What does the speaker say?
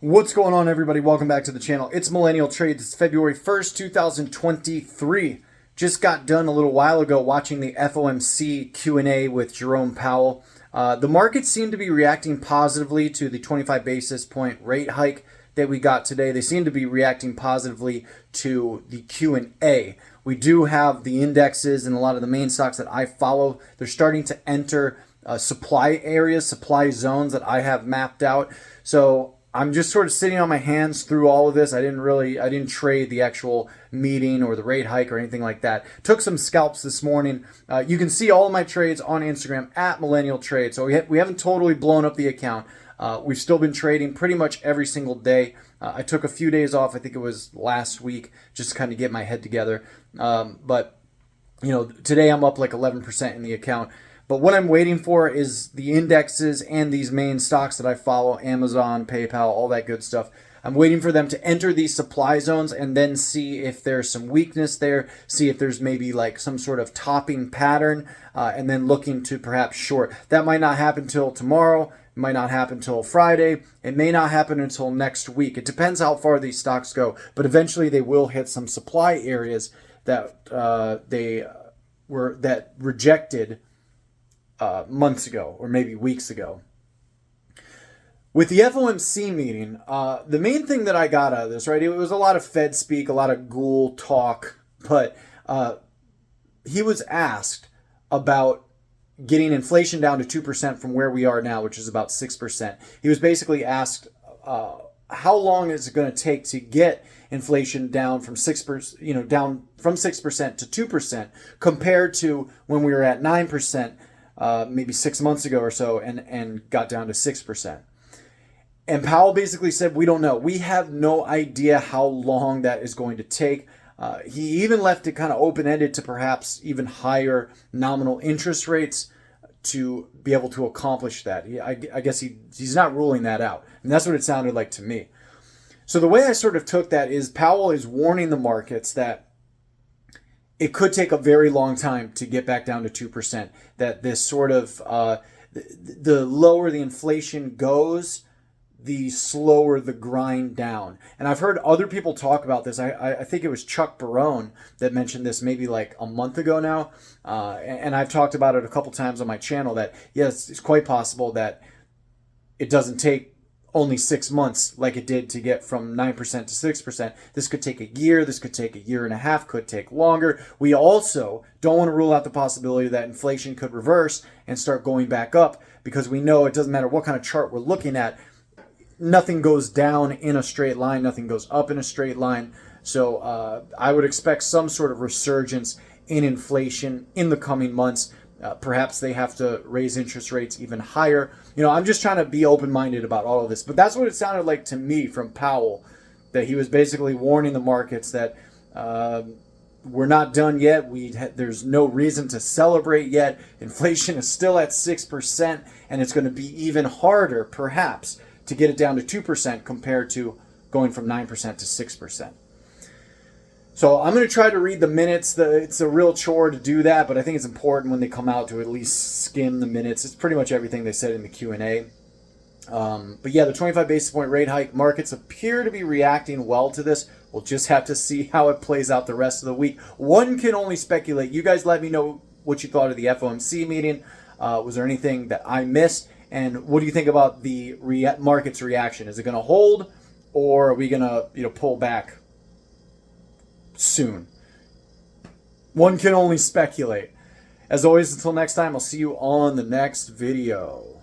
What's going on, everybody? Welcome back to the channel. It's Millennial Trades. It's February 1st, 2023. Just got done a little while ago watching the FOMC Q&A with Jerome Powell. The markets seem to be reacting positively to the 25 basis point rate hike that we got today. They seem to be reacting positively to the Q&A. We do have the indexes and a lot of the main stocks that I follow. They're starting to enter supply areas, supply zones that I have mapped out. So I'm just sort of sitting on my hands through all of this. I didn't trade the actual meeting or the rate hike or anything like that. Took some scalps this morning. You can see all of my trades on Instagram at Millennial Trade. So we haven't totally blown up the account. We've still been trading pretty much every single day. I took a few days off. I think it was last week, just to kind of get my head together. But you know, today I'm up like 11% in the account. But what I'm waiting for is the indexes and these main stocks that I follow, Amazon, PayPal, all that good stuff. I'm waiting for them to enter these supply zones and then see if there's some weakness there, see if there's maybe like some sort of topping pattern, and then looking to perhaps short. That might not happen till tomorrow. It might not happen till Friday. It may not happen until next week. It depends how far these stocks go. But eventually they will hit some supply areas that that rejected months ago or maybe weeks ago. With the FOMC meeting, the main thing that I got out of this, right, it was a lot of Fed speak, a lot of ghoul talk, but he was asked about getting inflation down to 2% from where we are now, which is about 6%. He was basically asked how long is it going to take to get inflation down from 6%, down from 6% to 2% compared to when we were at 9%. Maybe 6 months ago or so, and got down to 6%. And Powell basically said, we don't know. We have no idea how long that is going to take. He even left it kind of open-ended to perhaps even higher nominal interest rates to be able to accomplish that. I guess he's not ruling that out. And that's what it sounded like to me. So the way I sort of took that is Powell is warning the markets that it could take a very long time to get back down to 2%. That this sort of, the lower the inflation goes, the slower the grind down. And I've heard other people talk about this. I think it was Chuck Barone that mentioned this maybe like a month ago now. And I've talked about it a couple times on my channel that, yes, it's quite possible that it doesn't take only 6 months like it did to get from 9% to 6%. This could take a year. This could take a year and a half, could take longer. We also don't want to rule out the possibility that inflation could reverse and start going back up, because we know it doesn't matter what kind of chart we're looking at. Nothing goes down in a straight line. Nothing goes up in a straight line. So I would expect some sort of resurgence in inflation in the coming months. Perhaps they have to raise interest rates even higher. I'm just trying to be open-minded about all of this. But that's what it sounded like to me from Powell, that he was basically warning the markets that we're not done yet. There's no reason to celebrate yet. Inflation is still at 6%, and it's going to be even harder, perhaps, to get it down to 2% compared to going from 9% to 6%. So I'm going to try to read the minutes. It's a real chore to do that, but I think it's important when they come out to at least skim the minutes. It's pretty much everything they said in the Q&A. But yeah, the 25 basis point rate hike, markets appear to be reacting well to this. We'll just have to see how it plays out the rest of the week. One can only speculate. You guys let me know what you thought of the FOMC meeting. Was there anything that I missed? And what do you think about the market's reaction? Is it going to hold, or are we going to pull back soon? One can only speculate. As always, until next time, I'll see you on the next video.